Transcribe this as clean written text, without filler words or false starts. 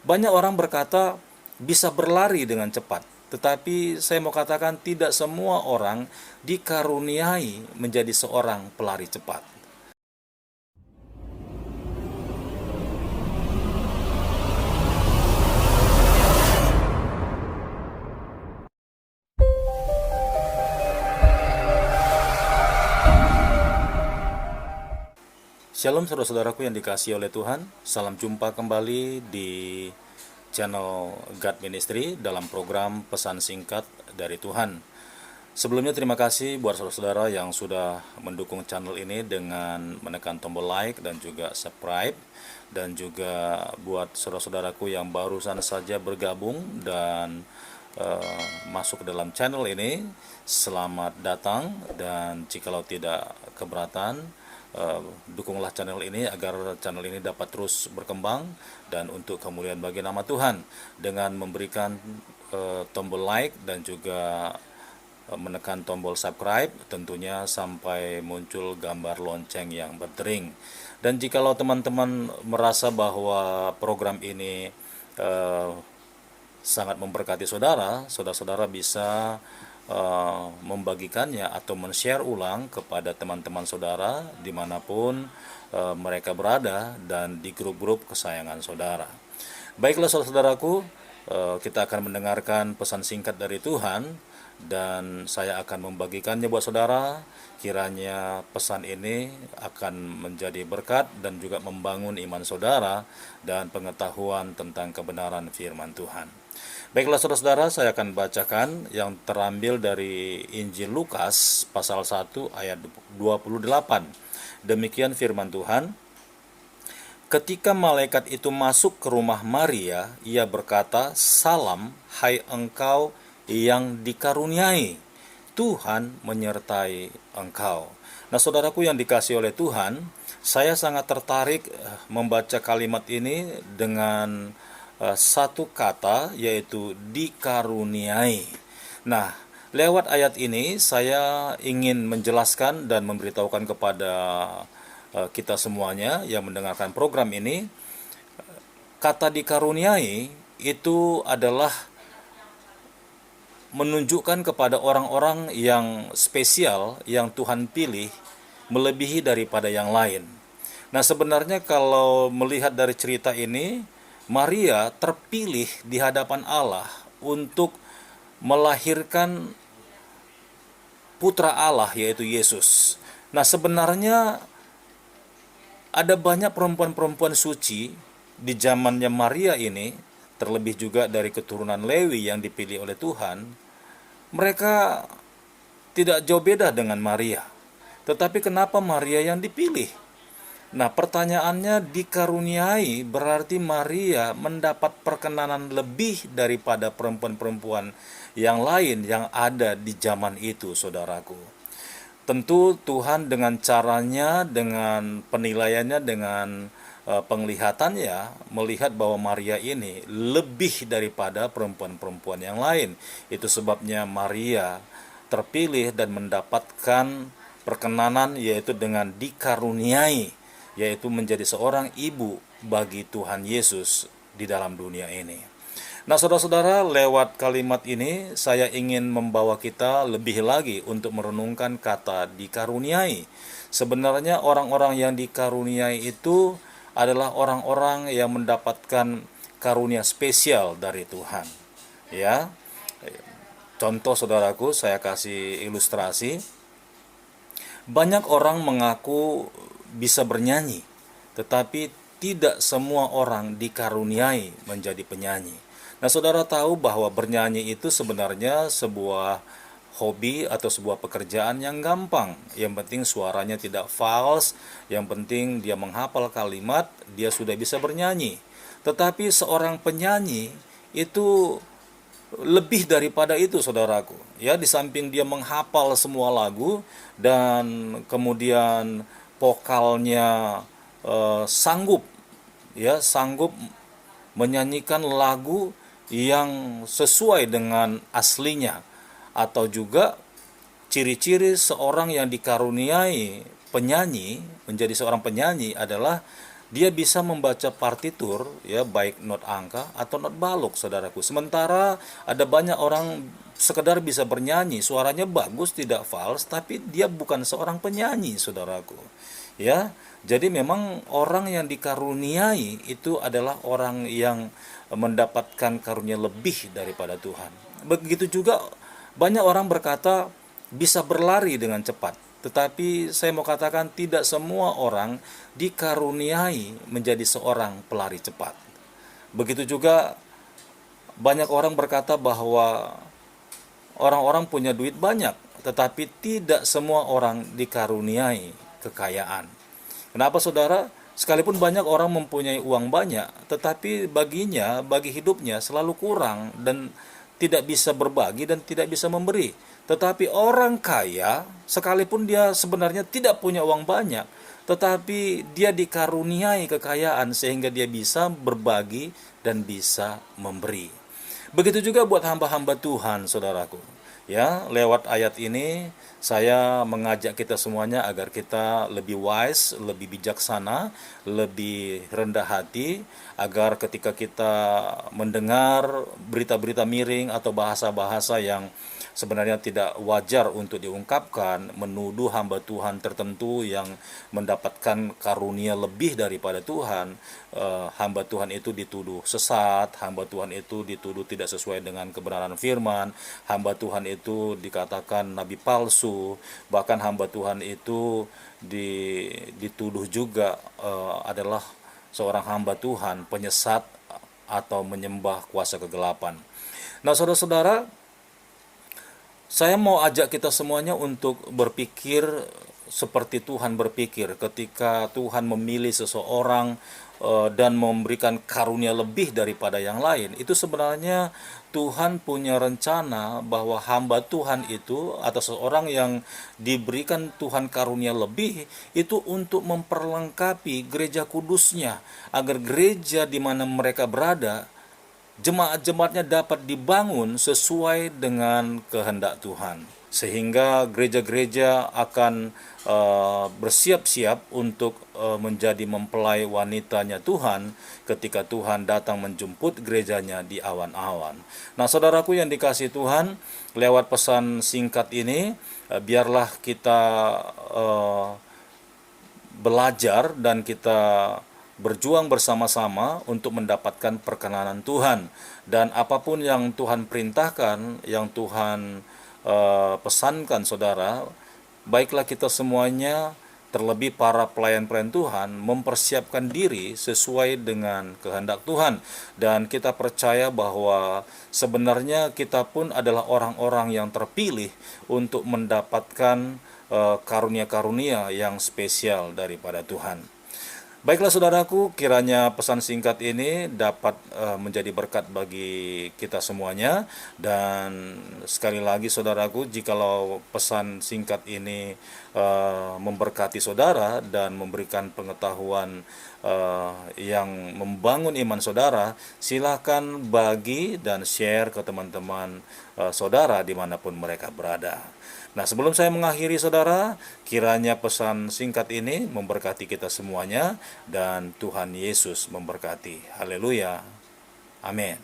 Banyak orang berkata bisa berlari dengan cepat, tetapi saya mau katakan tidak semua orang dikaruniai menjadi seorang pelari cepat. Shalom saudara-saudaraku yang dikasihi oleh Tuhan. Salam jumpa kembali di channel God Ministry dalam program pesan singkat dari Tuhan. Sebelumnya terima kasih buat saudara-saudara yang sudah mendukung channel ini dengan menekan tombol like dan juga subscribe. Dan juga buat saudara-saudaraku yang barusan saja bergabung dan masuk ke dalam channel ini, selamat datang. Dan jikalau tidak keberatan, dukunglah channel ini agar channel ini dapat terus berkembang dan untuk kemuliaan bagi nama Tuhan dengan memberikan tombol like dan juga menekan tombol subscribe tentunya sampai muncul gambar lonceng yang berdering. Dan jikalau teman-teman merasa bahwa program ini sangat memberkati saudara, saudara-saudara bisa membagikannya atau men-share ulang kepada teman-teman saudara dimanapun mereka berada dan di grup-grup kesayangan saudara. Baiklah saudara-saudaraku, kita akan mendengarkan pesan singkat dari Tuhan dan saya akan membagikannya buat saudara. Kiranya pesan ini akan menjadi berkat dan juga membangun iman saudara dan pengetahuan tentang kebenaran firman Tuhan. Baiklah saudara-saudara, saya akan bacakan yang terambil dari Injil Lukas pasal 1 ayat 28. Demikian firman Tuhan. Ketika malaikat itu masuk ke rumah Maria, ia berkata, "Salam, hai engkau yang dikaruniai, Tuhan menyertai engkau." Nah, saudaraku yang dikasihi oleh Tuhan, saya sangat tertarik membaca kalimat ini dengan satu kata, yaitu dikaruniai. Nah, lewat ayat ini saya ingin menjelaskan dan memberitahukan kepada kita semuanya yang mendengarkan program ini, kata dikaruniai itu adalah menunjukkan kepada orang-orang yang spesial yang Tuhan pilih melebihi daripada yang lain. Nah, sebenarnya kalau melihat dari cerita ini, Maria terpilih di hadapan Allah untuk melahirkan putra Allah, yaitu Yesus. Nah, sebenarnya ada banyak perempuan-perempuan suci di zamannya Maria ini, terlebih juga dari keturunan Lewi yang dipilih oleh Tuhan. Mereka tidak jauh beda dengan Maria. Tetapi kenapa Maria yang dipilih? Nah, pertanyaannya, dikaruniai berarti Maria mendapat perkenanan lebih daripada perempuan-perempuan yang lain yang ada di zaman itu, saudaraku. Tentu Tuhan dengan caranya, dengan penilaiannya, dengan penglihatannya, melihat bahwa Maria ini lebih daripada perempuan-perempuan yang lain. Itu sebabnya Maria terpilih dan mendapatkan perkenanan, yaitu dengan dikaruniai, yaitu menjadi seorang ibu bagi Tuhan Yesus di dalam dunia ini. Nah, saudara-saudara, lewat kalimat ini saya ingin membawa kita lebih lagi untuk merenungkan kata dikaruniai. Sebenarnya orang-orang yang dikaruniai itu adalah orang-orang yang mendapatkan karunia spesial dari Tuhan. Ya, contoh saudaraku, saya kasih ilustrasi. Banyak orang mengaku bisa bernyanyi, tetapi tidak semua orang dikaruniai menjadi penyanyi. Nah, saudara tahu bahwa bernyanyi itu sebenarnya sebuah hobi atau sebuah pekerjaan yang gampang. Yang penting suaranya tidak false, yang penting dia menghafal kalimat, dia sudah bisa bernyanyi. Tetapi seorang penyanyi itu lebih daripada itu, saudaraku. Ya, di samping dia menghafal semua lagu dan kemudian vokalnya sanggup, ya, sanggup menyanyikan lagu yang sesuai dengan aslinya. Atau juga ciri-ciri seorang yang dikaruniai penyanyi, menjadi seorang penyanyi adalah dia bisa membaca partitur, ya, baik not angka atau not balok, saudaraku. Sementara ada banyak orang sekedar bisa bernyanyi, suaranya bagus, tidak fals, tapi dia bukan seorang penyanyi, saudaraku. Ya, jadi memang orang yang dikaruniai itu adalah orang yang mendapatkan karunia lebih daripada Tuhan. Begitu juga banyak orang berkata bisa berlari dengan cepat. Tetapi saya mau katakan tidak semua orang dikaruniai menjadi seorang pelari cepat. Begitu juga banyak orang berkata bahwa orang-orang punya duit banyak, tetapi tidak semua orang dikaruniai kekayaan. Kenapa, saudara? Sekalipun banyak orang mempunyai uang banyak, tetapi bagi hidupnya selalu kurang dan tidak bisa berbagi dan tidak bisa memberi. Tetapi orang kaya, sekalipun dia sebenarnya tidak punya uang banyak, tetapi dia dikaruniai kekayaan sehingga dia bisa berbagi dan bisa memberi. Begitu juga buat hamba-hamba Tuhan, saudaraku. Ya, lewat ayat ini saya mengajak kita semuanya agar kita lebih wise, lebih bijaksana, lebih rendah hati, agar ketika kita mendengar berita-berita miring atau bahasa-bahasa yang sebenarnya tidak wajar untuk diungkapkan, menuduh hamba Tuhan tertentu yang mendapatkan karunia lebih daripada Tuhan, hamba Tuhan itu dituduh sesat, hamba Tuhan itu dituduh tidak sesuai dengan kebenaran firman, hamba Tuhan itu dikatakan nabi palsu, bahkan hamba Tuhan itu dituduh juga adalah seorang hamba Tuhan penyesat atau menyembah kuasa kegelapan. Nah, saudara-saudara, saya mau ajak kita semuanya untuk berpikir seperti Tuhan berpikir ketika Tuhan memilih seseorang dan memberikan karunia lebih daripada yang lain. Itu sebenarnya Tuhan punya rencana bahwa hamba Tuhan itu atau seseorang yang diberikan Tuhan karunia lebih itu untuk memperlengkapi gereja kudusnya, agar gereja di mana mereka berada, jemaat-jemaatnya dapat dibangun sesuai dengan kehendak Tuhan, sehingga gereja-gereja akan bersiap-siap untuk menjadi mempelai wanitanya Tuhan ketika Tuhan datang menjemput gerejanya di awan-awan. Nah, saudaraku yang dikasihi Tuhan, lewat pesan singkat ini biarlah kita belajar dan kita berjuang bersama-sama untuk mendapatkan perkenanan Tuhan. Dan apapun yang Tuhan perintahkan, yang Tuhan pesankan, saudara, baiklah kita semuanya, terlebih para pelayan-pelayan Tuhan, mempersiapkan diri sesuai dengan kehendak Tuhan. Dan kita percaya bahwa sebenarnya kita pun adalah orang-orang yang terpilih untuk mendapatkan karunia-karunia yang spesial daripada Tuhan. Baiklah, saudaraku, kiranya pesan singkat ini dapat menjadi berkat bagi kita semuanya. Dan sekali lagi, saudaraku, jikalau pesan singkat ini memberkati saudara dan memberikan pengetahuan yang membangun iman saudara, silakan bagi dan share ke teman-teman saudara dimanapun mereka berada. Nah, sebelum saya mengakhiri, saudara, kiranya pesan singkat ini memberkati kita semuanya dan Tuhan Yesus memberkati. Haleluya. Amin.